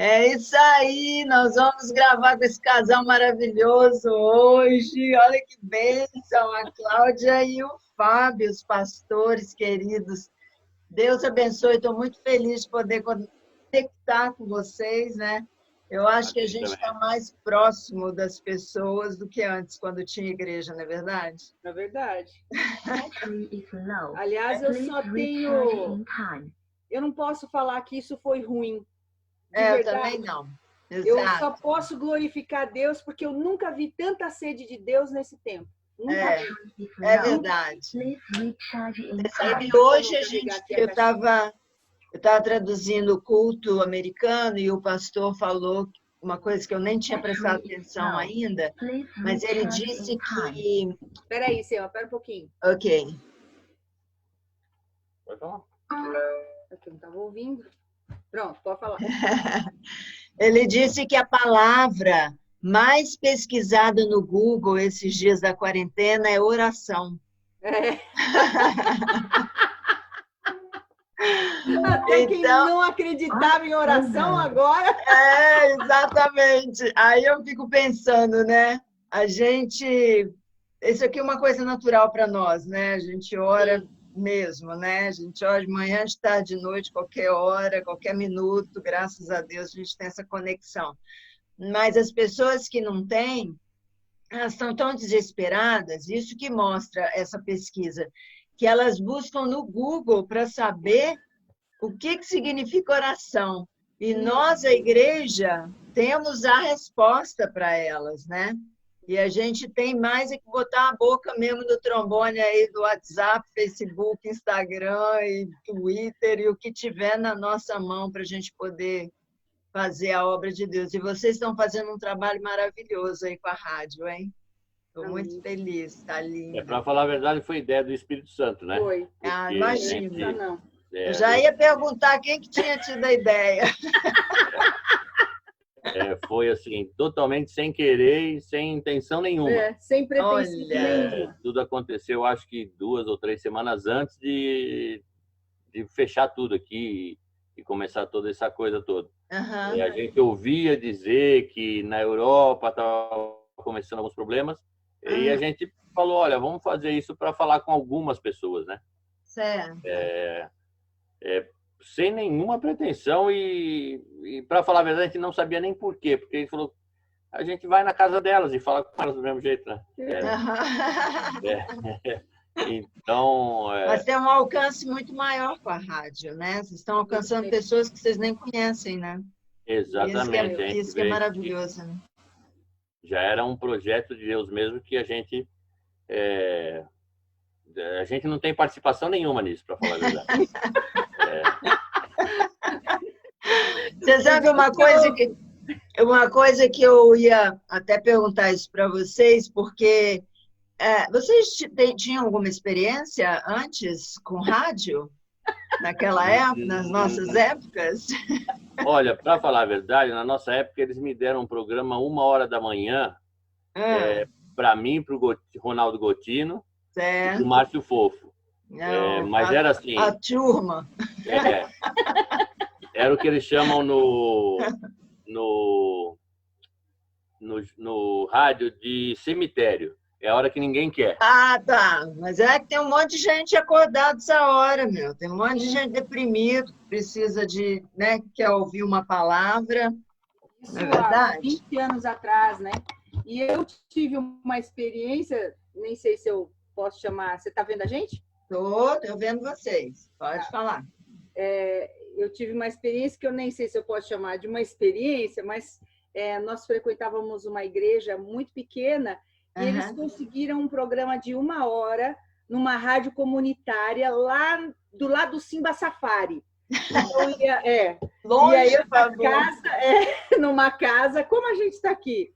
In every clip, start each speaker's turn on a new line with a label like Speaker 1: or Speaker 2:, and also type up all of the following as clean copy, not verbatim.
Speaker 1: É isso aí, nós vamos gravar com esse casal maravilhoso hoje. Olha que bênção, a Cláudia e o Fábio, os pastores queridos. Deus abençoe, estou muito feliz de poder conectar com vocês, né? Eu acho que a gente está mais próximo das pessoas do que antes, quando tinha igreja, não é verdade?
Speaker 2: É verdade. Aliás, eu só tenho... Eu não posso falar que isso foi ruim.
Speaker 1: Eu também não. Exato.
Speaker 2: Eu só posso glorificar Deus porque eu nunca vi tanta sede de Deus nesse tempo.
Speaker 1: É verdade. E hoje eu estava traduzindo o culto americano e o pastor falou uma coisa que eu nem tinha prestado atenção ainda, mas ele disse que...
Speaker 2: Espera aí, Senhor, espera um pouquinho.
Speaker 1: Ok.
Speaker 2: Pode falar? Eu não estava ouvindo. Pronto, pode falar.
Speaker 1: Ele disse que a palavra mais pesquisada no Google esses dias da quarentena é oração.
Speaker 2: Até quem não acreditava em oração agora.
Speaker 1: Exatamente. Aí eu fico pensando, né? Isso aqui é uma coisa natural para nós, né? A gente ora mesmo, né? A gente ora de manhã, de tarde, de noite, qualquer hora, qualquer minuto, graças a Deus a gente tem essa conexão. Mas as pessoas que não têm, elas estão tão desesperadas, isso que mostra essa pesquisa, que elas buscam no Google para saber o que significa oração. E nós, a igreja, temos a resposta para elas, né? E a gente tem mais que botar a boca mesmo no trombone aí do WhatsApp, Facebook, Instagram e Twitter e o que tiver na nossa mão para a gente poder fazer a obra de Deus. E vocês estão fazendo um trabalho maravilhoso aí com a rádio, hein? Estou muito feliz, está lindo.
Speaker 3: Para falar a verdade, foi ideia do Espírito Santo, né?
Speaker 2: Foi.
Speaker 1: Imagina. Eu já ia perguntar quem que tinha tido a ideia.
Speaker 3: Foi assim, totalmente sem querer e sem intenção nenhuma.
Speaker 2: Sem pretensão nenhuma.
Speaker 3: Tudo aconteceu, acho que 2 ou 3 semanas antes de fechar tudo aqui e começar toda essa coisa toda.
Speaker 1: Uhum.
Speaker 3: E a gente ouvia dizer que na Europa estava começando alguns problemas, e a gente falou, olha, vamos fazer isso para falar com algumas pessoas, né?
Speaker 1: Certo.
Speaker 3: Sem nenhuma pretensão e para falar a verdade, a gente não sabia nem por quê, porque ele falou, a gente vai na casa delas e fala com elas do mesmo jeito, né? Então...
Speaker 1: Mas tem um alcance muito maior com a rádio, né? Vocês estão alcançando pessoas que vocês nem conhecem, né?
Speaker 3: Exatamente.
Speaker 1: Isso que é maravilhoso, né?
Speaker 3: Já era um projeto de Deus mesmo que a gente não tem participação nenhuma nisso, para falar a verdade.
Speaker 1: Você sabe uma coisa que eu ia até perguntar isso para vocês, porque vocês tinham alguma experiência antes com rádio? Naquela época, nas nossas épocas?
Speaker 3: Olha, para falar a verdade, na nossa época eles me deram um programa 1h da manhã, para mim, para o Ronaldo Gotino e para o Márcio Fofo. Mas era assim...
Speaker 1: A turma.
Speaker 3: Era o que eles chamam no rádio de cemitério. É a hora que ninguém quer.
Speaker 1: Ah, tá. Mas é que tem um monte de gente acordada essa hora, meu. Tem um monte de gente deprimido, que precisa de, né, que quer ouvir uma palavra.
Speaker 2: Isso,
Speaker 1: não é verdade?
Speaker 2: 20 anos atrás, né? E eu tive uma experiência, nem sei se eu posso chamar... Você está vendo a gente?
Speaker 1: Estou vendo vocês. Pode falar.
Speaker 2: Eu tive uma experiência que eu nem sei se eu posso chamar de uma experiência, mas nós frequentávamos uma igreja muito pequena e eles conseguiram um programa de 1 hora numa rádio comunitária lá do lado do Simba Safari. Então,
Speaker 1: longe,
Speaker 2: e aí eu numa casa, como a gente está aqui,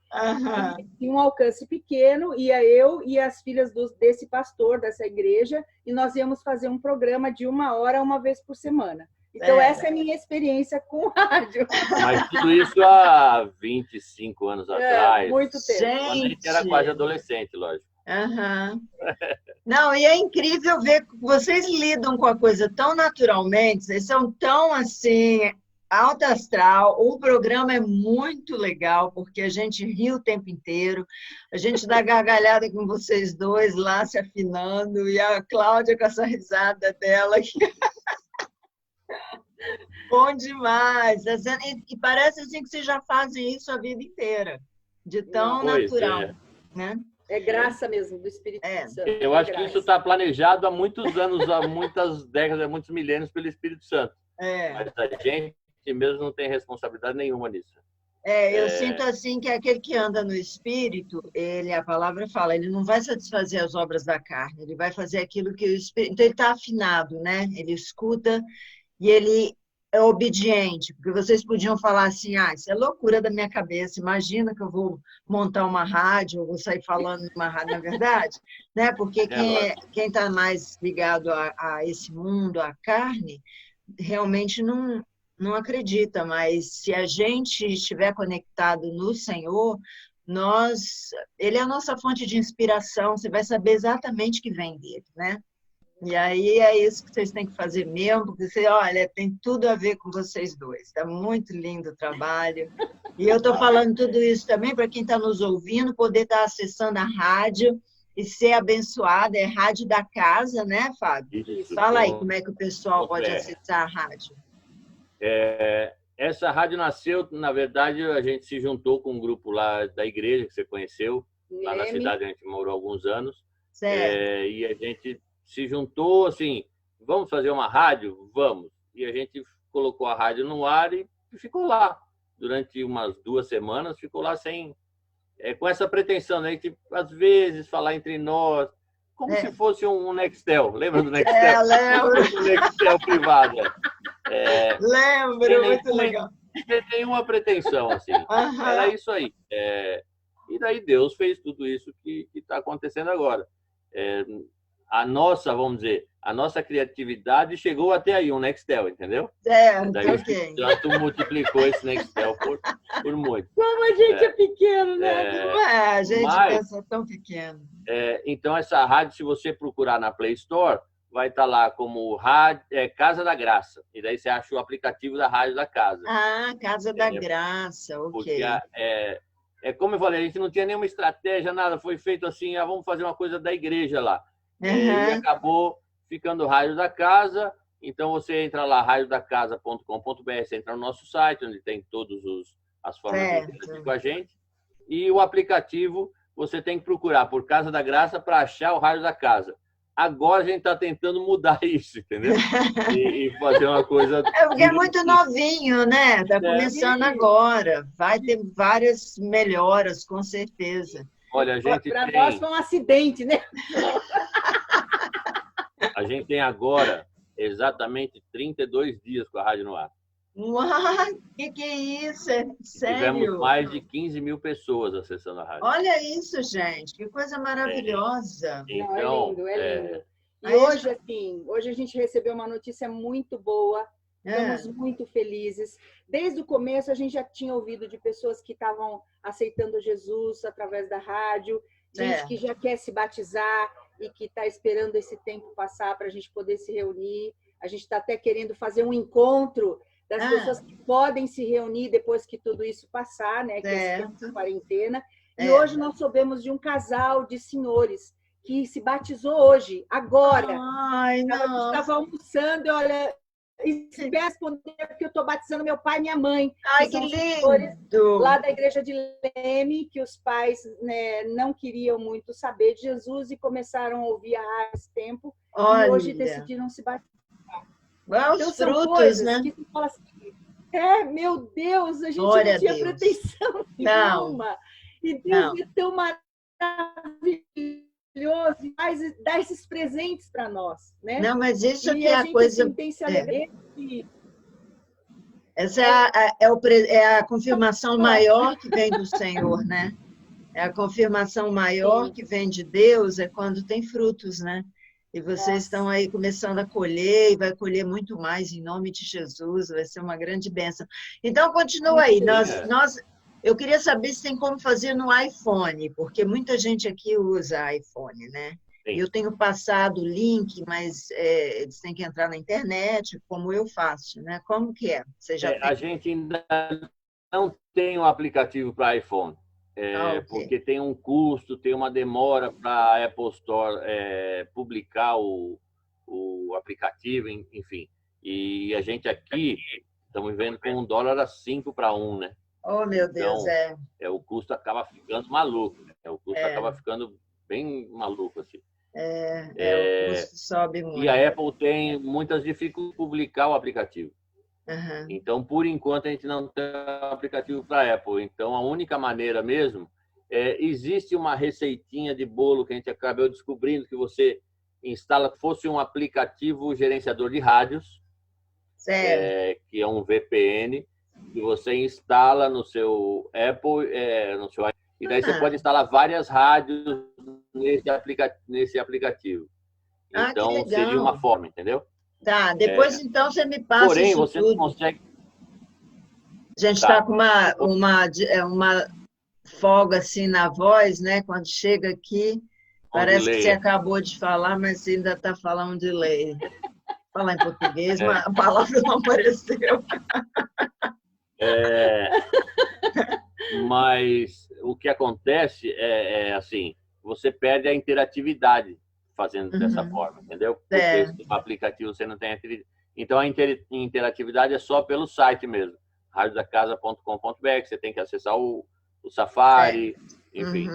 Speaker 2: tinha um alcance pequeno, ia eu e as filhas desse pastor, dessa igreja, e nós íamos fazer um programa de 1 hora, uma vez por semana. Então, essa é a minha experiência com rádio.
Speaker 3: Mas tudo isso há 25 anos atrás.
Speaker 2: Muito tempo.
Speaker 3: Quando a gente era quase adolescente, lógico.
Speaker 1: Não, e é incrível ver que vocês lidam com a coisa tão naturalmente, vocês são tão assim, alto astral. O programa é muito legal, porque a gente ri o tempo inteiro, a gente dá gargalhada com vocês dois lá se afinando, e a Cláudia com essa risada dela. Bom demais! E parece assim que vocês já fazem isso a vida inteira, de tão natural. Né?
Speaker 2: É graça mesmo do Espírito Santo.
Speaker 3: Eu acho que isso está planejado há muitos anos, há muitas décadas, há muitos milênios pelo Espírito Santo. Mas a gente mesmo não tem responsabilidade nenhuma nisso.
Speaker 1: Eu sinto assim que aquele que anda no Espírito, a palavra fala, ele não vai satisfazer as obras da carne, ele vai fazer aquilo que o Espírito... Então ele está afinado, né? Ele escuta e ele é obediente, porque vocês podiam falar assim, isso é loucura da minha cabeça, imagina que eu vou montar uma rádio, eu vou sair falando numa rádio, na verdade, né? Porque quem está mais ligado a esse mundo, à carne, realmente não acredita, mas se a gente estiver conectado no Senhor, Ele é a nossa fonte de inspiração, você vai saber exatamente que vem dele, né? E aí é isso que vocês têm que fazer mesmo, porque olha, tem tudo a ver com vocês dois. Está muito lindo o trabalho. E eu estou falando tudo isso também para quem está nos ouvindo, poder estar acessando a rádio e ser abençoado. É Rádio da Casa, né, Fábio?
Speaker 3: Isso,
Speaker 1: fala aí como é que o pessoal pode acessar a rádio.
Speaker 3: Essa rádio nasceu, na verdade, a gente se juntou com um grupo lá da igreja, que você conheceu, lá na cidade, a gente morou há alguns anos. E a gente se juntou, assim, vamos fazer uma rádio? Vamos. E a gente colocou a rádio no ar e ficou lá. Durante umas 2 semanas, ficou lá sem... com essa pretensão, né? De, às vezes, falar entre nós, como se fosse um Nextel. Lembra do Nextel?
Speaker 1: Lembro.
Speaker 3: Um Nextel privado.
Speaker 1: Lembro, muito legal.
Speaker 3: Sem nenhuma pretensão, assim. Era isso aí. E daí Deus fez tudo isso que está acontecendo agora. A nossa, vamos dizer, a nossa criatividade chegou até aí, um Nextel, entendeu? Daí
Speaker 1: ok.
Speaker 3: Tu multiplicou esse Nextel por muito.
Speaker 2: Como a gente é pequeno, né?
Speaker 1: A gente pensa tão pequeno.
Speaker 3: Então, essa rádio, se você procurar na Play Store, vai estar lá como Casa da Graça. E daí você acha o aplicativo da Rádio da Casa.
Speaker 1: Casa da Graça, ok.
Speaker 3: Porque como eu falei, a gente não tinha nenhuma estratégia, nada. Foi feito assim, vamos fazer uma coisa da igreja lá. E acabou ficando Rádio da Casa. Então, você entra lá, radiodacasa.com.br, você entra no nosso site, onde tem todas as formas de interagir com a gente. E o aplicativo, você tem que procurar por Casa da Graça para achar o Rádio da Casa. Agora a gente está tentando mudar isso, entendeu? E fazer uma coisa...
Speaker 1: porque é muito novinho, né? Está começando agora. Vai ter várias melhoras, com certeza.
Speaker 3: Olha, a gente
Speaker 2: para nós foi um acidente, né?
Speaker 3: A gente tem agora exatamente 32 dias com a rádio no ar.
Speaker 1: Uau, que é isso? É sério?
Speaker 3: Tivemos mais de 15 mil pessoas acessando a rádio.
Speaker 1: Olha isso, gente, que coisa maravilhosa.
Speaker 3: Então,
Speaker 2: é lindo. E hoje, assim, hoje a gente recebeu uma notícia muito boa. Estamos muito felizes. Desde o começo, a gente já tinha ouvido de pessoas que estavam aceitando Jesus através da rádio, gente que já quer se batizar e que está esperando esse tempo passar para a gente poder se reunir. A gente está até querendo fazer um encontro das pessoas que podem se reunir depois que tudo isso passar, né? Que é esse tempo de quarentena. E hoje nós soubemos de um casal de senhores que se batizou hoje, agora.
Speaker 1: Ai, não.
Speaker 2: A gente estava almoçando e olha... E se responder porque eu estou batizando meu pai e minha mãe.
Speaker 1: Ai, que lindo!
Speaker 2: Lá da igreja de Leme, que os pais, né, não queriam muito saber de Jesus e começaram a ouvir a esse tempo.
Speaker 1: Olha.
Speaker 2: E hoje decidiram se batizar.
Speaker 1: Os frutos, né?
Speaker 2: Que fala assim, meu Deus, a gente
Speaker 1: Glória
Speaker 2: não tinha
Speaker 1: a Deus.
Speaker 2: pretensão nenhuma. E Deus é tão maravilhoso e dá esses presentes para nós, né?
Speaker 1: Não, mas isso
Speaker 2: e
Speaker 1: que é a coisa...
Speaker 2: Assim, tem se alegria
Speaker 1: essa é a confirmação maior que vem do Senhor, né? É a confirmação maior que vem de Deus, é quando tem frutos, né? E vocês estão aí começando a colher, e vai colher muito mais em nome de Jesus, vai ser uma grande bênção. Então, continua aí. Eu queria saber se tem como fazer no iPhone, porque muita gente aqui usa iPhone, né? Eu tenho passado o link, mas eles têm que entrar na internet, como eu faço, né? Como que é? Você já tem?
Speaker 3: A gente ainda não tem um aplicativo para iPhone,
Speaker 1: Okay.
Speaker 3: porque tem um custo, tem uma demora para a Apple Store publicar o aplicativo, enfim. E a gente aqui estamos vivendo com $1 a 5 para 1, né?
Speaker 1: Oh, meu Deus,
Speaker 3: então, o custo acaba ficando maluco, né? O custo acaba ficando bem maluco, assim.
Speaker 1: O custo sobe muito.
Speaker 3: E a Apple tem muitas dificuldades em publicar o aplicativo.
Speaker 1: Uhum.
Speaker 3: Então, por enquanto, a gente não tem aplicativo para a Apple. Então, a única maneira mesmo existe uma receitinha de bolo que a gente acabou descobrindo que você instala, fosse um aplicativo gerenciador de rádios, que é um VPN, que você instala no seu Apple, no seu iPhone, e daí você pode instalar várias rádios nesse aplicativo. Então, seria uma forma, entendeu?
Speaker 1: Tá, depois então você me passa
Speaker 3: porém,
Speaker 1: isso
Speaker 3: você
Speaker 1: tudo.
Speaker 3: não consegue...
Speaker 1: A gente está com uma folga assim na voz, né? Quando chega aqui, parece que você acabou de falar, mas você ainda está falando de lei. Falar em português, mas a palavra não apareceu.
Speaker 3: Mas o que acontece assim, você perde a interatividade fazendo dessa forma, entendeu? Porque no aplicativo você não tem atividade. Então, a interatividade é só pelo site mesmo, radiodacasa.com.br, você tem que acessar o Safari, enfim.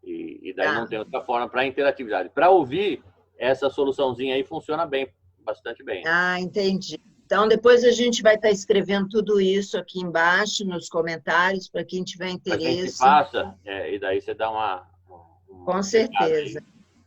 Speaker 3: E daí não tem outra forma para interatividade. Para ouvir, essa soluçãozinha aí funciona bem, bastante bem.
Speaker 1: Ah, entendi. Então, depois a gente vai estar escrevendo tudo isso aqui embaixo, nos comentários, para quem tiver interesse.
Speaker 3: A gente passa, e daí você dá uma
Speaker 1: Com certeza.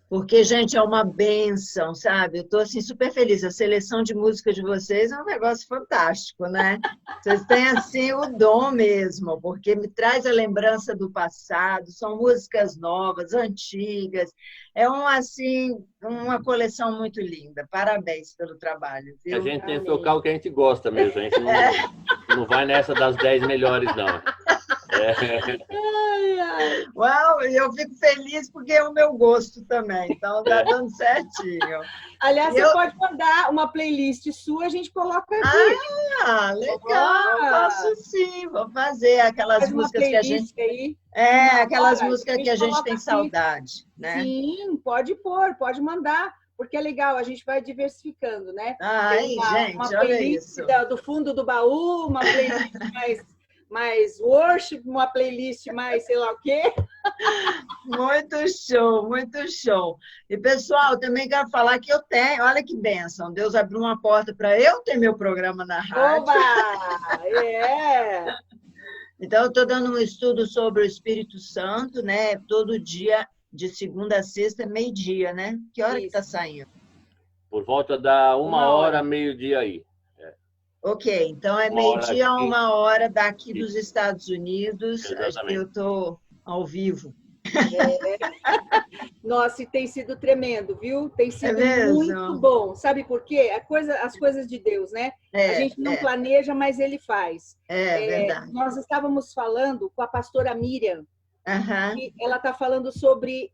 Speaker 1: Porque, gente, é uma bênção, sabe? Eu estou assim, super feliz. A seleção de música de vocês é um negócio fantástico, né? Vocês têm assim, o dom mesmo, porque me traz a lembrança do passado, são músicas novas, antigas. É uma coleção muito linda. Parabéns pelo trabalho. Viu?
Speaker 3: A gente tem que tocar o que a gente gosta mesmo. A gente não vai nessa das 10 melhores, não.
Speaker 1: Uau, eu fico feliz porque é o meu gosto também, então tá dando certinho.
Speaker 2: Aliás, você pode mandar uma playlist sua, a gente coloca aqui.
Speaker 1: Ah, legal, posso sim, vou fazer aquelas músicas que a gente... aquelas músicas que a gente tem saudade, né?
Speaker 2: Sim, pode pôr, pode mandar, porque é legal, a gente vai diversificando, né?
Speaker 1: Ai, gente,
Speaker 2: uma
Speaker 1: olha
Speaker 2: playlist
Speaker 1: isso.
Speaker 2: Do fundo do baú, uma playlist mais worship, uma playlist mais sei lá o quê.
Speaker 1: Muito show, muito show. E, pessoal, também quero falar que eu tenho, olha que bênção, Deus abriu uma porta para eu ter meu programa na rádio.
Speaker 2: Oba!
Speaker 1: Então, eu estou dando um estudo sobre o Espírito Santo, né? Todo dia, de segunda a sexta, meio-dia, né? Que hora que está saindo?
Speaker 3: Por volta da 1h, meio-dia aí.
Speaker 1: Ok, então é meio-dia a 1h daqui dos Estados Unidos.
Speaker 3: Exatamente.
Speaker 1: Eu estou ao vivo.
Speaker 2: Nossa, e tem sido tremendo, viu? Tem sido muito bom. Sabe por quê? As coisas de Deus, né? A gente não planeja, mas Ele faz.
Speaker 1: Verdade.
Speaker 2: Nós estávamos falando com a pastora Miriam, e ela está falando sobre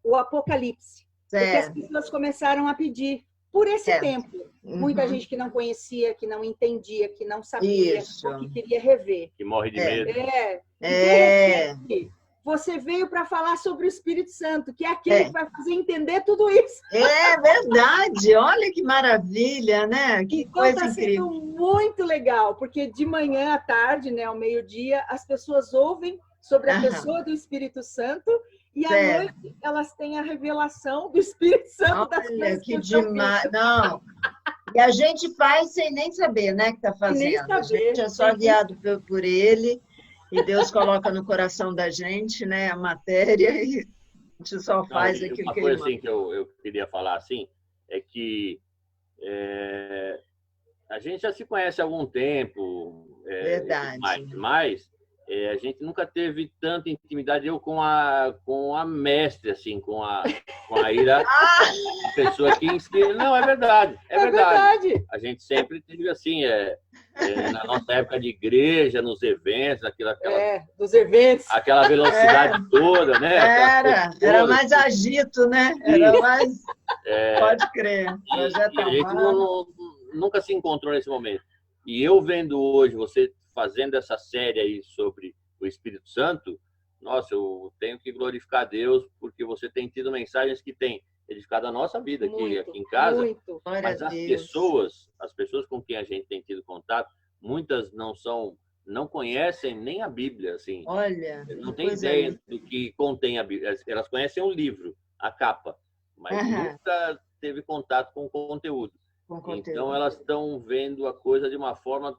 Speaker 2: o Apocalipse. Porque as pessoas começaram a pedir por esse tempo. Muita gente que não conhecia, que não entendia, que não sabia, que queria rever.
Speaker 3: Que morre de medo.
Speaker 2: E de repente, você veio para falar sobre o Espírito Santo, que é aquele que vai fazer entender tudo isso.
Speaker 1: É verdade, olha que maravilha, né? Que coisa incrível.
Speaker 2: Está sendo muito legal, porque de manhã à tarde, né, ao meio-dia, as pessoas ouvem sobre a pessoa do Espírito Santo, e à noite elas têm a revelação do Espírito Santo das coisas
Speaker 1: que demais. Não. E a gente faz sem nem saber, né, que está fazendo. A gente é só guiado por ele, e Deus coloca no coração da gente, né, a matéria, e a gente só faz aquilo que ele manda.
Speaker 3: Uma coisa assim que eu queria falar assim é que a gente já se conhece há algum tempo.
Speaker 1: Verdade.
Speaker 3: Mas a gente nunca teve tanta intimidade, eu com a mestre, assim, com a Ira, a pessoa que ensina. Não, é verdade. A gente sempre teve, assim, na nossa época de igreja, nos eventos,
Speaker 2: dos eventos.
Speaker 3: Aquela velocidade toda, né?
Speaker 1: Era mais agito, né? Era mais... Pode crer.
Speaker 3: E a gente nunca se encontrou nesse momento. E eu vendo hoje você fazendo essa série aí sobre o Espírito Santo, nossa, eu tenho que glorificar a Deus, porque você tem tido mensagens que têm edificado a nossa vida aqui em casa.
Speaker 2: Muito.
Speaker 3: Mas as pessoas com quem a gente tem tido contato, muitas não conhecem nem a Bíblia, assim.
Speaker 1: Olha,
Speaker 3: não tem ideia do que contém a Bíblia. Elas conhecem o livro, a capa, mas nunca teve contato com o conteúdo. Então elas estão vendo a coisa de uma forma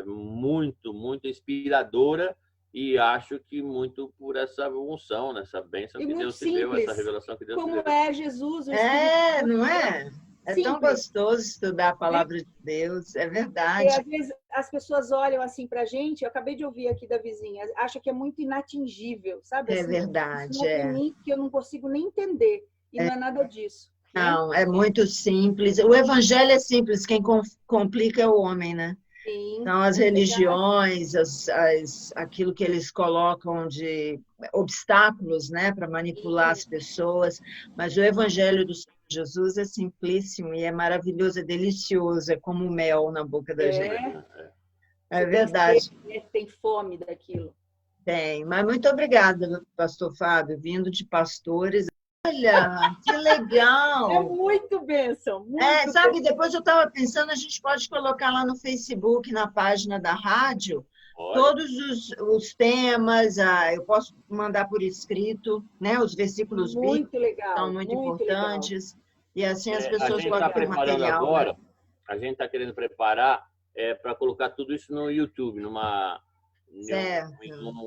Speaker 3: muito, muito inspiradora, e acho que muito por essa unção, nessa bênção que Deus te deu, essa revelação que Deus te deu.
Speaker 2: Como é Jesus, o Espírito Santo.
Speaker 1: Não é? É simples. Tão gostoso estudar a palavra de Deus, é verdade.
Speaker 2: E às vezes as pessoas olham assim para a gente, eu acabei de ouvir aqui da vizinha, acha que é muito inatingível, sabe?
Speaker 1: É verdade.
Speaker 2: Isso é mim, que eu não consigo nem entender, e não é nada disso.
Speaker 1: Não, é muito simples. O evangelho é simples, quem complica é o homem, né?
Speaker 2: Sim,
Speaker 1: então, as religiões, aquilo que eles colocam de obstáculos, né, para manipular as pessoas, mas o evangelho do Senhor Jesus é simplíssimo e é maravilhoso, é delicioso, é como mel na boca da gente. É verdade.
Speaker 2: Tem fome daquilo.
Speaker 1: Tem, mas muito obrigada, pastor Fábio, vindo de pastores. Olha, que legal!
Speaker 2: É muito bênção.
Speaker 1: Sabe, depois eu estava pensando, a gente pode colocar lá no Facebook, na página da rádio, todos os temas, eu posso mandar por escrito, né? Os versículos bíblicos são muito importantes, legal. E assim as pessoas podem ter material.
Speaker 3: Agora, a gente está querendo preparar para colocar tudo isso no YouTube, num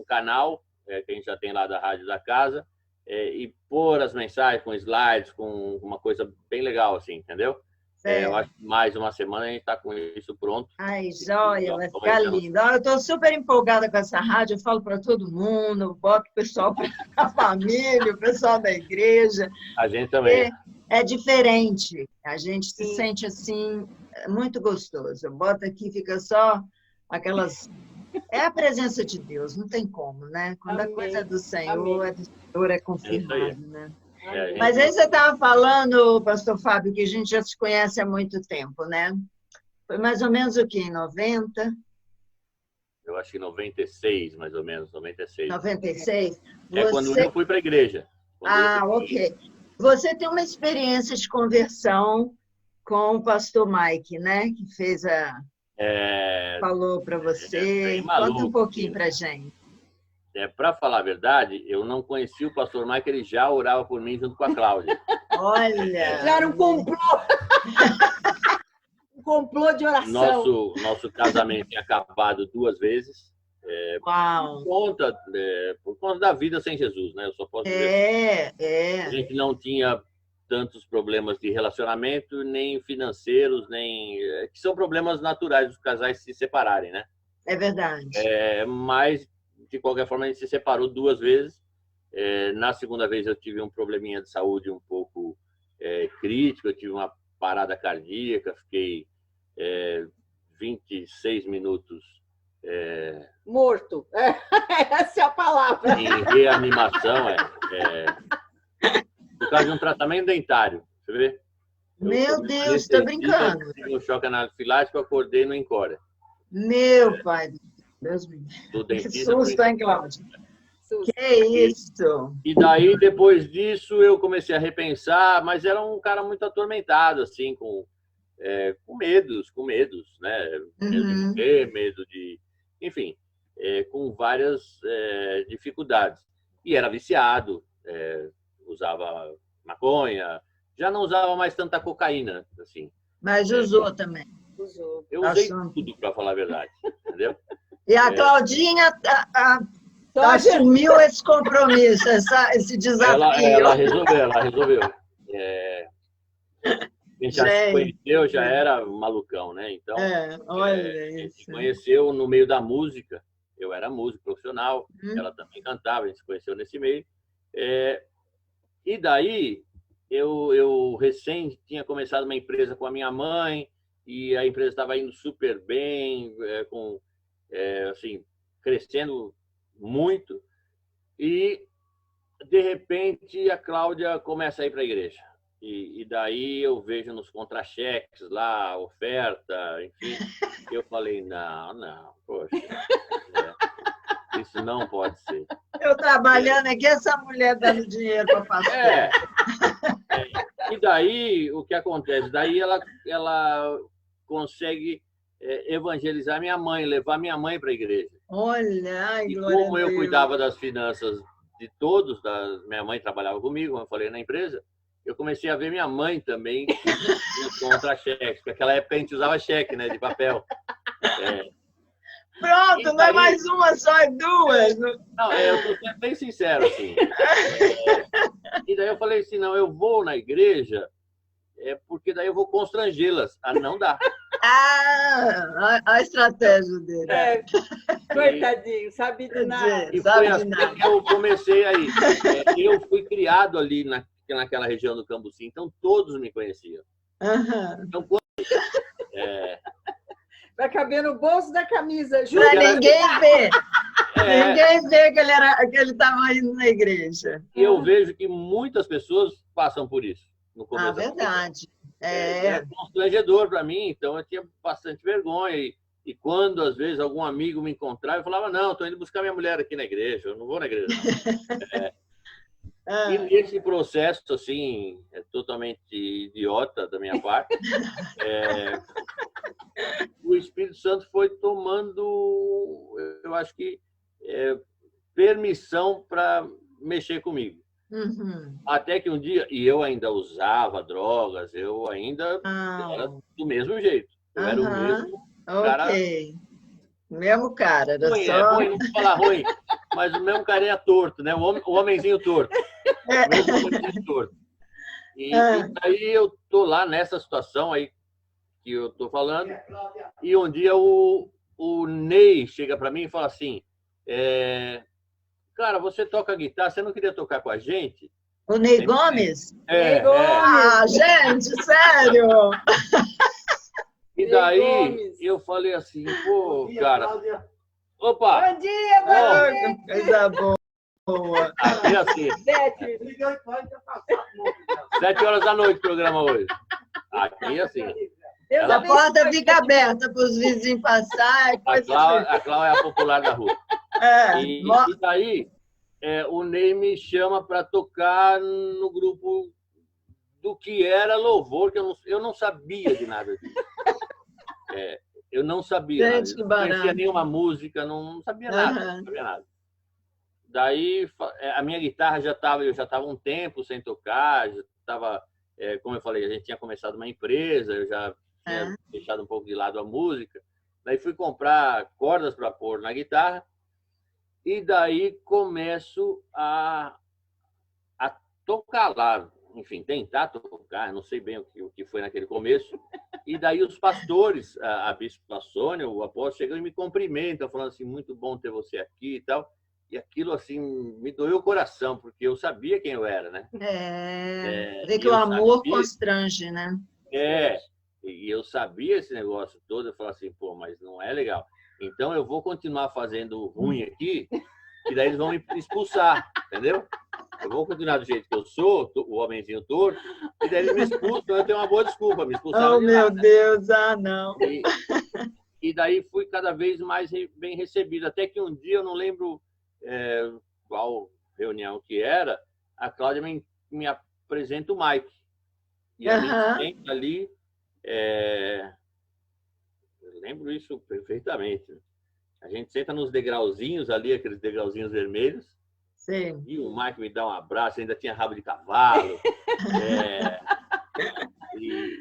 Speaker 3: canal que a gente já tem lá da Rádio da Casa, e pôr as mensagens com slides, com uma coisa bem legal, assim, entendeu? Eu acho que mais uma semana a gente está com isso pronto.
Speaker 1: Ai, joia, vai ficar lindo. Eu estou super empolgada com essa rádio, eu falo para todo mundo, boto o pessoal para a família, o pessoal da igreja.
Speaker 3: A gente também.
Speaker 1: É diferente, a gente se sente assim, muito gostoso. Eu boto aqui, fica só aquelas... É a presença de Deus, não tem como, né? Quando a coisa é do Senhor, é confirmado, né? Mas aí você estava falando, pastor Fábio, que a gente já se conhece há muito tempo, né? Foi mais ou menos o quê? Em 90?
Speaker 3: Eu acho que 96, mais ou menos, 96.
Speaker 1: 96?
Speaker 3: Quando eu fui para a igreja.
Speaker 1: Ok. Você tem uma experiência de conversão com o pastor Mike, né? Que fez falou para você. Conta um pouquinho para a gente.
Speaker 3: Para falar a verdade, eu não conhecia o pastor Mike, ele já orava por mim junto com a Cláudia.
Speaker 1: Olha!
Speaker 2: Já era um complô! Um complô de oração.
Speaker 3: Nosso casamento tinha acabado 2 vezes.
Speaker 1: Uau!
Speaker 3: Por conta da vida sem Jesus, né? Eu só posso dizer. A gente não tinha tantos problemas de relacionamento, nem financeiros, que são problemas naturais dos casais se separarem, né?
Speaker 1: É verdade.
Speaker 3: Mas, de qualquer forma, a gente se separou 2 vezes. Na segunda vez eu tive um probleminha de saúde um pouco crítico, eu tive uma parada cardíaca, fiquei 26 minutos
Speaker 2: morto. Essa é a palavra.
Speaker 3: Em reanimação, por causa de um tratamento dentário, você vê?
Speaker 1: Meu Deus, está brincando.
Speaker 3: Tive um choque anafilático, eu acordei no Encore.
Speaker 1: Meu pai, Deus me livre. Que susto, hein, Cláudia? Que isso?
Speaker 3: E daí, depois disso, eu comecei a repensar, mas era um cara muito atormentado, assim, com medos, né? Medo de morrer, medo de... Enfim, com várias dificuldades. E era viciado, usava maconha, já não usava mais tanta cocaína, assim.
Speaker 1: Mas usou também.
Speaker 3: Eu usei tudo, para falar a verdade, entendeu?
Speaker 1: E a Claudinha assumiu esse compromisso, esse desafio.
Speaker 3: Ela resolveu. A gente já se conheceu, já era malucão, né? Então,
Speaker 1: olha
Speaker 3: a gente se
Speaker 1: isso.
Speaker 3: conheceu no meio da música. Eu era músico profissional, ela também cantava, a gente se conheceu nesse meio. E daí, eu recém tinha começado uma empresa com a minha mãe, e a empresa estava indo super bem, assim, crescendo muito, e, de repente, a Cláudia começa a ir para a igreja. E daí eu vejo nos contra-cheques lá, oferta, enfim, eu falei, não, poxa, isso não pode ser.
Speaker 1: Eu trabalhando aqui, essa mulher dando dinheiro para pastor.
Speaker 3: E daí, o que acontece? Daí ela consegue evangelizar minha mãe, levar minha mãe para a igreja.
Speaker 1: Olha, ai,
Speaker 3: e
Speaker 1: glória
Speaker 3: como eu cuidava das finanças de todos, minha mãe trabalhava comigo, como eu falei na empresa, eu comecei a ver minha mãe também nos contra-cheques, porque naquela época a gente usava cheque, né, de papel.
Speaker 1: Pronto, não é mais uma só, é duas.
Speaker 3: Não, eu estou sendo bem sincero, assim. E daí eu falei assim, não, eu vou na igreja, porque daí eu vou constrangê-las a não dar.
Speaker 1: A estratégia dele.
Speaker 2: Coitadinho, sabe de nada.
Speaker 3: E foi assim que eu comecei aí. Eu fui criado ali naquela região do Cambuci, então todos me conheciam. Então, quando...
Speaker 2: Vai caber no bolso da camisa.
Speaker 1: Para ninguém ver. Ninguém vê que ele estava indo na igreja.
Speaker 3: E eu vejo que muitas pessoas passam por isso no começo.
Speaker 1: Verdade.
Speaker 3: É constrangedor para mim, então eu tinha bastante vergonha. E quando, às vezes, algum amigo me encontrava, eu falava, não, estou indo buscar minha mulher aqui na igreja, eu não vou na igreja, não. E nesse processo, assim, totalmente idiota da minha parte, o Espírito Santo foi tomando, eu acho que, permissão para mexer comigo. Até que um dia, e eu ainda usava drogas, eu ainda era do mesmo jeito. Eu era o mesmo cara.
Speaker 1: Mesmo cara, era
Speaker 3: ruim,
Speaker 1: só...
Speaker 3: ruim, não vou falar ruim, mas o mesmo carinha torto, né? O homenzinho torto. O mesmo homenzinho torto. E aí eu tô lá nessa situação aí que eu tô falando, e um dia o Ney chega para mim e fala assim, cara, você toca guitarra, você não queria tocar com a gente?
Speaker 1: O Ney Gomes?
Speaker 2: Ney Gomes!
Speaker 1: Gente, sério!
Speaker 3: E daí eu falei assim, pô, cara... Opa!
Speaker 2: Bom dia, bom dia!
Speaker 1: Coisa boa!
Speaker 3: Aqui assim. 7 horas da noite o programa hoje. Aqui assim.
Speaker 1: A porta fica aberta para os vizinhos passar.
Speaker 3: A Cláudia é a popular da rua. E daí o Ney me chama para tocar no grupo do que era louvor, que eu não sabia de nada disso. Eu não sabia nada. Não conhecia nenhuma música, não sabia nada. Não sabia nada. Daí a minha guitarra eu já estava um tempo sem tocar, já estava, como eu falei, a gente tinha começado uma empresa, eu já tinha deixado um pouco de lado a música. Daí fui comprar cordas para pôr na guitarra e daí começo a tocar lá, enfim, tentar tocar, não sei bem o que foi naquele começo. E daí os pastores, a bispa Sônia, o apóstolo, chegam e me cumprimentam, falando assim, muito bom ter você aqui e tal. E aquilo, assim, me doeu o coração, porque eu sabia quem eu era, né?
Speaker 1: Vê que o amor constrange, né?
Speaker 3: E eu sabia esse negócio todo, eu falei assim, pô, mas não é legal. Então eu vou continuar fazendo ruim aqui, e daí eles vão me expulsar, entendeu? Eu vou continuar do jeito que eu sou, o homenzinho torto, e daí eles me expulsam, eu tenho uma boa desculpa, me expulsaram de lá,
Speaker 1: meu Deus, não.
Speaker 3: E daí fui cada vez mais bem recebido, até que um dia, eu não lembro qual reunião que era, a Cláudia me apresenta o Mike. E a gente senta ali, eu lembro isso perfeitamente. A gente senta nos degrauzinhos ali, aqueles degrauzinhos vermelhos.
Speaker 1: Sim.
Speaker 3: E o Mike me dá um abraço, ainda tinha rabo de cavalo. E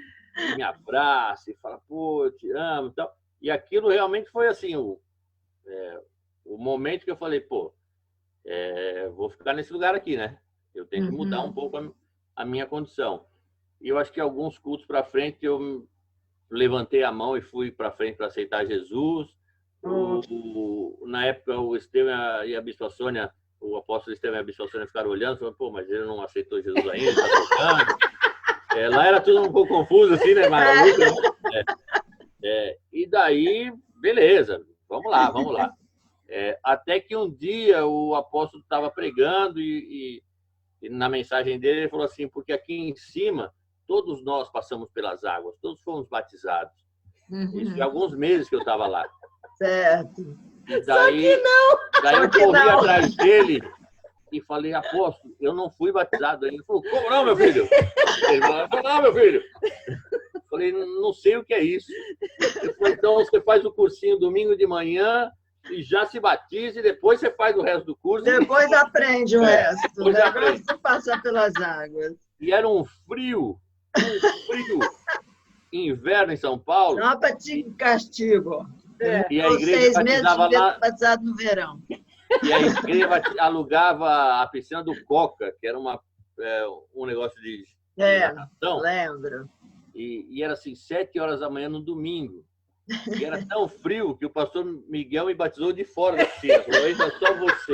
Speaker 3: me abraça e fala, pô, eu te amo e tal. E aquilo realmente foi assim, o momento que eu falei, pô, vou ficar nesse lugar aqui, né? Eu tenho que mudar um pouco a minha condição. E eu acho que alguns cultos para frente eu levantei a mão e fui para frente para aceitar Jesus. Na época, o Estevão e a bispa Sônia, o apóstolo Estevão e a bispa Sônia ficaram olhando, falaram, pô, mas ele não aceitou Jesus ainda, está tocando. Lá era tudo um pouco confuso, assim, né, Maravilha? daí, beleza, vamos lá, vamos lá. Até que um dia o apóstolo estava pregando e na mensagem dele ele falou assim, porque aqui em cima todos nós passamos pelas águas, todos fomos batizados. Isso de alguns meses que eu estava lá.
Speaker 1: Certo.
Speaker 3: E daí eu corri atrás dele e falei, apóstolo, eu não fui batizado ainda. Ele falou, como não, meu filho? Ele falou, não, meu filho. Eu falei, não sei o que é isso. Ele falou, então você faz o cursinho domingo de manhã e já se batiza e depois você faz o resto do curso.
Speaker 1: Depois aprende o resto.
Speaker 3: Depois aprende.
Speaker 1: Você passa pelas águas.
Speaker 3: E era um frio inverno em São Paulo.
Speaker 1: Não para te castigo.
Speaker 3: E a igreja
Speaker 1: 6 meses
Speaker 3: batizava lá.
Speaker 1: batizado no verão.
Speaker 3: E a igreja alugava a piscina do Coca, que era um negócio de natação.
Speaker 1: Lembro.
Speaker 3: E era assim, 7 horas da manhã no domingo. E era tão frio que o pastor Miguel me batizou de fora da piscina. Falou, entra só você.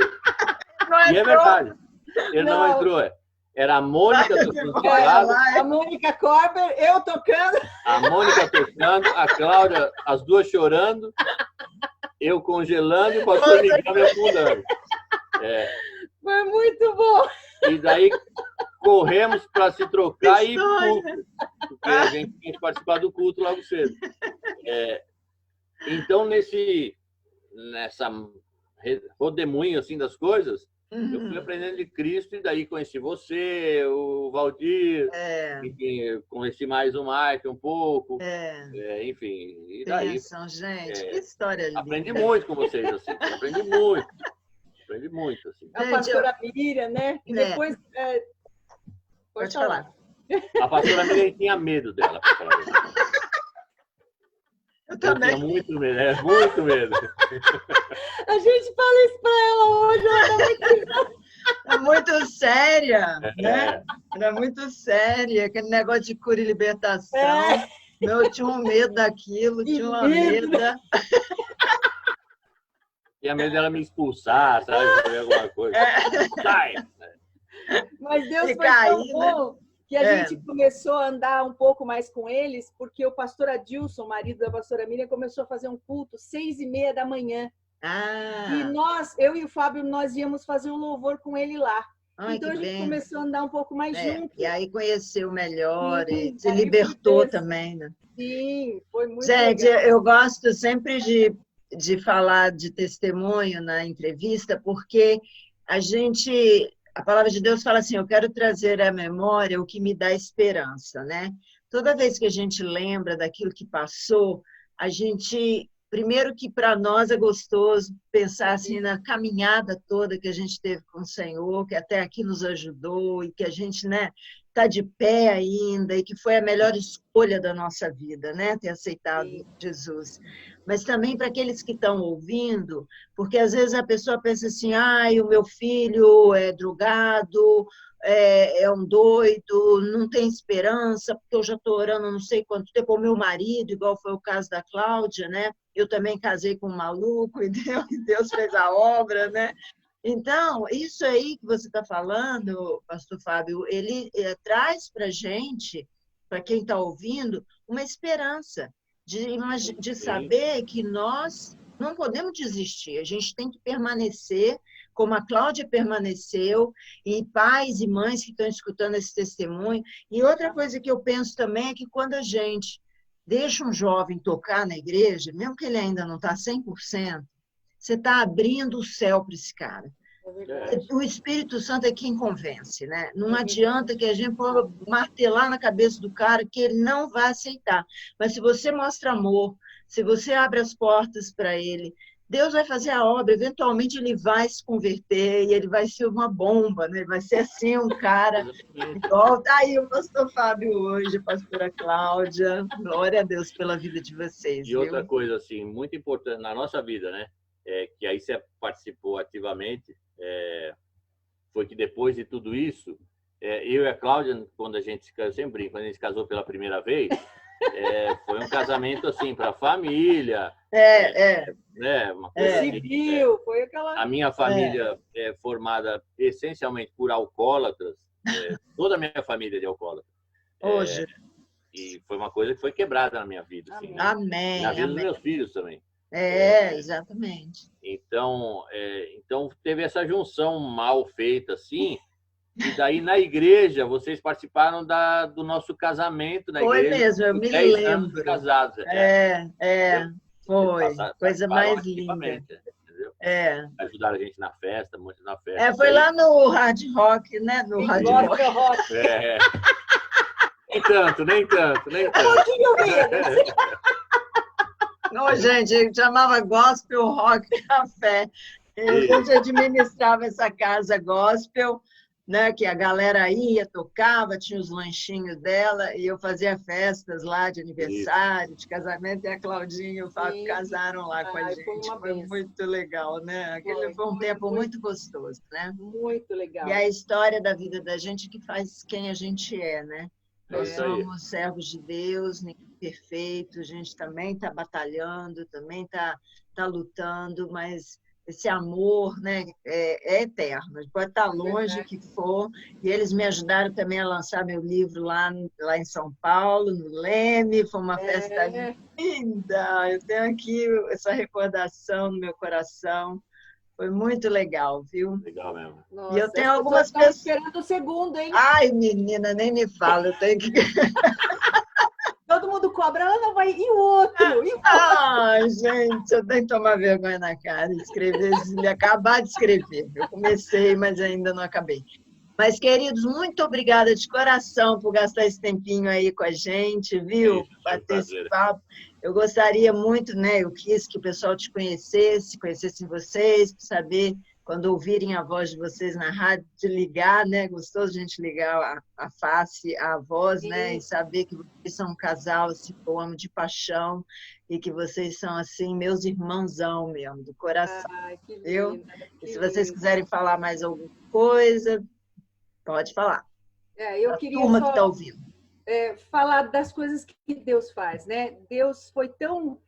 Speaker 3: E é verdade. Ele não entrou. Era a Mônica tocando teclado.
Speaker 2: A Mônica Corber, eu tocando.
Speaker 3: A Mônica tocando, a Cláudia, as duas chorando, eu congelando e o pastor Miguel me afundando.
Speaker 2: Foi muito bom.
Speaker 3: E daí corremos para se trocar e ir pro culto, porque a gente tinha que participar do culto logo cedo. Então, nessa rodemoinho assim, das coisas, eu fui aprendendo de Cristo e daí conheci você, o Valdir, enfim, conheci mais o Mike um pouco, enfim. E daí,
Speaker 1: Pensam, gente, que história linda.
Speaker 3: aprendi muito com vocês, assim, aprendi muito. Aprendi muito, assim.
Speaker 2: A pastora Miriam, né? E depois...
Speaker 1: Pode falar.
Speaker 3: A pastora Miriam tinha medo dela.
Speaker 1: Eu também.
Speaker 3: Tinha muito medo, muito medo.
Speaker 2: A gente fala isso para ela hoje, ela
Speaker 1: é muito séria, né? Era muito séria, aquele negócio de cura e libertação. Eu tinha um medo daquilo, tinha uma medo.
Speaker 3: Tinha medo dela me expulsar, sabe? Fazer alguma coisa. Sai!
Speaker 2: Mas Deus foi
Speaker 1: tão
Speaker 2: bom que a gente começou a andar um pouco mais com eles, porque o pastor Adilson, marido da pastora Miriam, começou a fazer um culto 6h30 da manhã. E eu e o Fábio, nós íamos fazer um louvor com ele lá. Então a gente começou a andar um pouco mais junto.
Speaker 1: E aí conheceu melhor e se libertou também, né?
Speaker 2: Sim, foi muito
Speaker 1: gente,
Speaker 2: legal.
Speaker 1: Eu gosto sempre de falar de testemunho na entrevista, porque a palavra de Deus fala assim, eu quero trazer à memória o que me dá esperança, né? Toda vez que a gente lembra daquilo que passou, a gente, primeiro que para nós é gostoso pensar assim na caminhada toda que a gente teve com o Senhor, que até aqui nos ajudou e que a gente, né, está de pé ainda e que foi a melhor escolha da nossa vida, né, ter aceitado Jesus. Mas também para aqueles que estão ouvindo, porque às vezes a pessoa pensa assim, o meu filho é drogado, é um doido, não tem esperança, porque eu já estou orando não sei quanto tempo, o meu marido, igual foi o caso da Cláudia, né? Eu também casei com um maluco e Deus fez a obra, né? Então, isso aí que você está falando, pastor Fábio, ele traz para a gente, para quem está ouvindo, uma esperança de saber que nós não podemos desistir, a gente tem que permanecer, como a Cláudia permaneceu, e pais e mães que estão escutando esse testemunho. E outra coisa que eu penso também é que quando a gente deixa um jovem tocar na igreja, mesmo que ele ainda não está 100%, você está abrindo o céu para esse cara. O Espírito Santo é quem convence, né? Não adianta que a gente possa martelar na cabeça do cara que ele não vai aceitar. Mas se você mostra amor, se você abre as portas para ele, Deus vai fazer a obra, eventualmente ele vai se converter e ele vai ser uma bomba, né? Ele vai ser assim um cara igual. Tá aí o pastor Fábio hoje, a pastora Cláudia. Glória a Deus pela vida de vocês.
Speaker 3: E outra coisa, assim, muito importante na nossa vida, né? Que aí você participou ativamente, foi que depois de tudo isso, eu e a Cláudia, quando a gente se casou, sempre brinco, quando a gente se casou pela primeira vez, foi um casamento assim para a família, né? Uma coisa
Speaker 2: civil, foi aquela.
Speaker 3: A minha família é formada essencialmente por alcoólatras, toda a minha família é de alcoólatra.
Speaker 1: Hoje.
Speaker 3: E foi uma coisa que foi quebrada na minha vida. Assim, né?
Speaker 1: Amém.
Speaker 3: Na vida dos meus filhos também.
Speaker 1: Exatamente.
Speaker 3: Então, então, teve essa junção mal feita, assim, e daí na igreja, vocês participaram do nosso casamento na igreja.
Speaker 1: Foi mesmo, eu me
Speaker 3: 10
Speaker 1: lembro.
Speaker 3: anos casados.
Speaker 1: Foi. Coisa mais linda.
Speaker 3: Ajudaram a gente na festa, muito na festa.
Speaker 1: Foi lá no Hard Rock, né? No Hard Rock.
Speaker 3: Nem tanto.
Speaker 1: Não, gente, chamava Gospel Rock Café. A gente administrava essa casa gospel, né? Que a galera ia, tocava, tinha os lanchinhos dela, e eu fazia festas lá de aniversário, de casamento, e a Claudinha e o Fábio casaram lá com a gente. Foi muito legal, né? Aquele foi um tempo muito gostoso, né?
Speaker 2: Muito legal.
Speaker 1: E a história da vida da gente que faz quem a gente é, né? Nós somos servos de Deus, ninguém perfeito, a gente também está batalhando, também está lutando, mas esse amor, né, é eterno. Pode estar longe que for. E eles me ajudaram também a lançar meu livro lá em São Paulo, no Leme. Foi uma festa linda. Eu tenho aqui essa recordação no meu coração. Foi muito legal, viu?
Speaker 3: Legal mesmo.
Speaker 1: Nossa, e eu tenho algumas pessoas
Speaker 2: esperando o segundo, hein?
Speaker 1: Ai, menina, nem me fala. Eu tenho que...
Speaker 2: Todo mundo cobra, ela não vai. E o outro?
Speaker 1: Ai, gente, eu tenho que tomar vergonha na cara e escrever, acabar de escrever. Eu comecei, mas ainda não acabei. Mas, queridos, muito obrigada de coração por gastar esse tempinho aí com a gente, viu? Bater esse papo. Eu gostaria muito, né? Eu quis que o pessoal te conhecessem vocês, para saber, quando ouvirem a voz de vocês na rádio, de ligar, né? Gostoso a gente ligar a face, a voz, né? E saber que vocês são um casal, assim, que eu amo de paixão, e que vocês são, assim, meus irmãozão mesmo, do coração.
Speaker 2: Ai, que linda,
Speaker 1: viu? E se vocês quiserem falar mais alguma coisa, pode falar.
Speaker 2: Eu queria
Speaker 1: turma
Speaker 2: só...
Speaker 1: que está ouvindo.
Speaker 2: Falar das coisas que Deus faz, né? Deus foi tão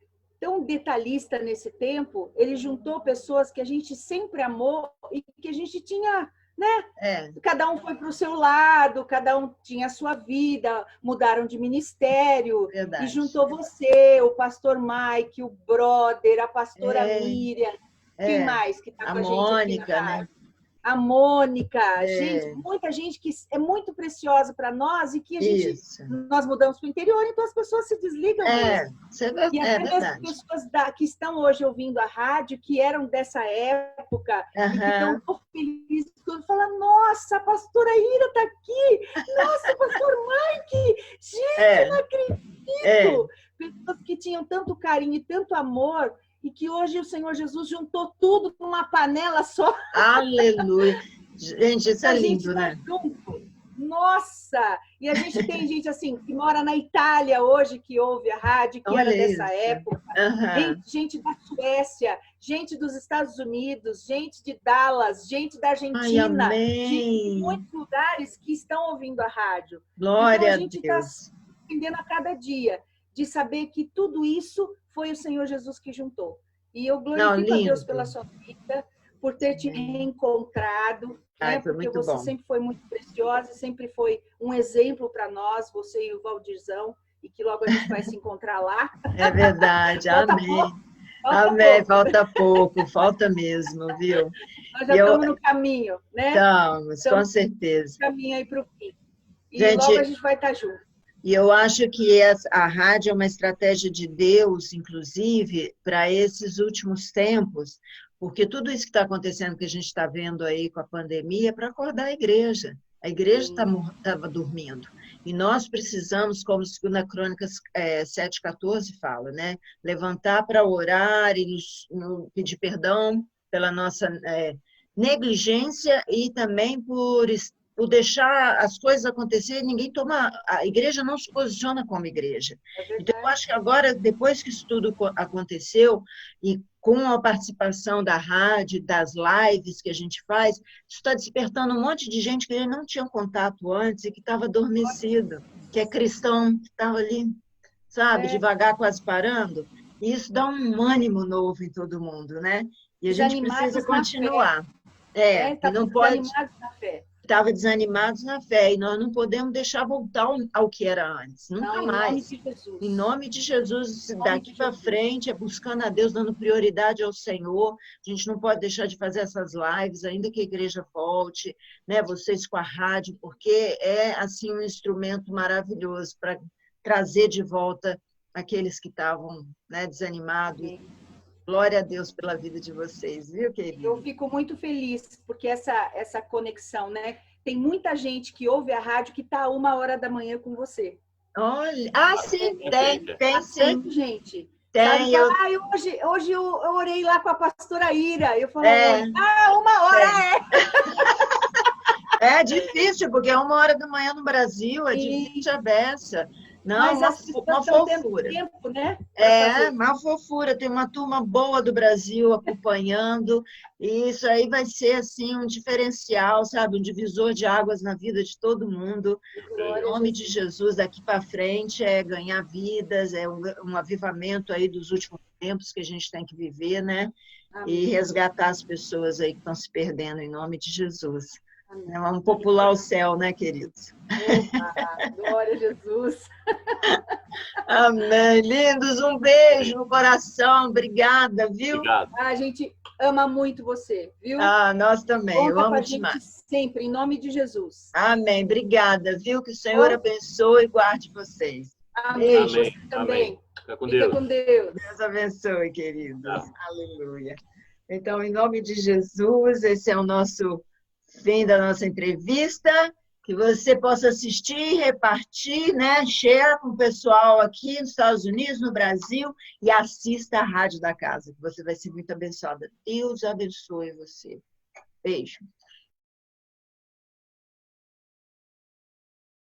Speaker 2: detalhista nesse tempo, ele juntou pessoas que a gente sempre amou e que a gente tinha, né? Cada um foi para o seu lado, cada um tinha a sua vida, mudaram de ministério.
Speaker 1: Verdade.
Speaker 2: E juntou você, o pastor Mike, o brother, a pastora Miriam, quem mais que está com a gente
Speaker 1: Mônica,
Speaker 2: aqui na rádio?
Speaker 1: né?
Speaker 2: A Mônica, gente, muita gente que é muito preciosa para nós e que nós mudamos para o interior, então as pessoas se desligam mesmo. E até as pessoas que estão hoje ouvindo a rádio, que eram dessa época, e que estão felizes, falam, nossa, a pastora Ira está aqui, nossa, pastor Mike, gente, eu não acredito. Pessoas que tinham tanto carinho e tanto amor, e que hoje o Senhor Jesus juntou tudo numa panela só.
Speaker 1: Aleluia! Gente, isso é lindo, né?
Speaker 2: Junto. Nossa! E a gente tem gente assim, que mora na Itália hoje, que ouve a rádio, que era dessa época. Gente da Suécia, gente dos Estados Unidos, gente de Dallas, gente da Argentina, gente de muitos lugares que estão ouvindo a rádio.
Speaker 1: Glória
Speaker 2: então, a gente está aprendendo a cada dia de saber que tudo isso foi o Senhor Jesus que juntou. E eu glorifico a Deus pela sua vida, por ter te reencontrado, porque você sempre foi muito preciosa, sempre foi um exemplo para nós, você e o Valdirzão, e que logo a gente vai se encontrar lá.
Speaker 1: É verdade, amém. Amém, falta pouco, falta mesmo, viu?
Speaker 2: Nós já estamos no caminho, né?
Speaker 1: Estamos, com certeza.
Speaker 2: No caminho aí para o fim. E logo a gente vai estar junto.
Speaker 1: E eu acho que a rádio é uma estratégia de Deus, inclusive, para esses últimos tempos, porque tudo isso que está acontecendo, que a gente está vendo aí com a pandemia, é para acordar a igreja. A igreja estava dormindo. E nós precisamos, como 2 Crônicas 7,14 fala, né? Levantar para orar e pedir perdão pela nossa negligência e também por deixar as coisas acontecerem, ninguém toma... A igreja não se posiciona como igreja. Então, eu acho que agora, depois que isso tudo aconteceu, e com a participação da rádio, das lives que a gente faz, isso está despertando um monte de gente que não tinha contato antes e que estava adormecido, que é cristão, que estava ali, sabe, devagar, quase parando. E isso dá um ânimo novo em todo mundo, né? E a gente precisa continuar.
Speaker 2: Tá não pode... na fé.
Speaker 1: estavam desanimados na fé, e nós não podemos deixar voltar ao que era antes, nunca
Speaker 2: não,
Speaker 1: mais.
Speaker 2: Em nome de Jesus.
Speaker 1: Em nome de Jesus, daqui para frente, é buscando a Deus, dando prioridade ao Senhor. A gente não pode deixar de fazer essas lives, ainda que a igreja volte, né? Vocês com a rádio, porque é assim um instrumento maravilhoso para trazer de volta aqueles que estavam, né, desanimados. Sim. Glória a Deus pela vida de vocês, viu, querida?
Speaker 2: Eu fico muito feliz, porque essa conexão, né? Tem muita gente que ouve a rádio que está 1h da manhã com você.
Speaker 1: Olha, sim, tem sim.
Speaker 2: Gente.
Speaker 1: Tem.
Speaker 2: Hoje eu orei lá com a pastora Ira. Eu falei, 1h
Speaker 1: É difícil, porque é 1h da manhã no Brasil, é difícil a beça. Não,
Speaker 2: mas
Speaker 1: uma fofura.
Speaker 2: Tempo, né?
Speaker 1: Uma fofura. Tem uma turma boa do Brasil acompanhando, e isso aí vai ser assim um diferencial, sabe? Um divisor de águas na vida de todo mundo. Em nome de Jesus, daqui para frente é ganhar vidas, é um avivamento aí dos últimos tempos que a gente tem que viver, né? Amém. E resgatar as pessoas aí que estão se perdendo em nome de Jesus. Amém. Vamos popular o céu, né, queridos?
Speaker 2: Glória a Jesus.
Speaker 1: Amém. Lindos, um beijo no coração. Obrigada, viu?
Speaker 3: Obrigado.
Speaker 2: A gente ama muito você, viu?
Speaker 1: Nós também. Eu amo demais.
Speaker 2: Sempre, em nome de Jesus.
Speaker 1: Amém. Obrigada, viu? Que o Senhor abençoe e guarde vocês.
Speaker 2: Amém.
Speaker 3: Amém.
Speaker 2: Você também.
Speaker 3: Amém. Fica com Deus.
Speaker 2: Fica com Deus.
Speaker 1: Deus abençoe, queridos. Aleluia. Então, em nome de Jesus, esse é o nosso fim da nossa entrevista. Que você possa assistir, repartir, né? Share com o pessoal aqui nos Estados Unidos, no Brasil, e assista a Rádio da Casa, que você vai ser muito abençoada. Deus abençoe você. Beijo.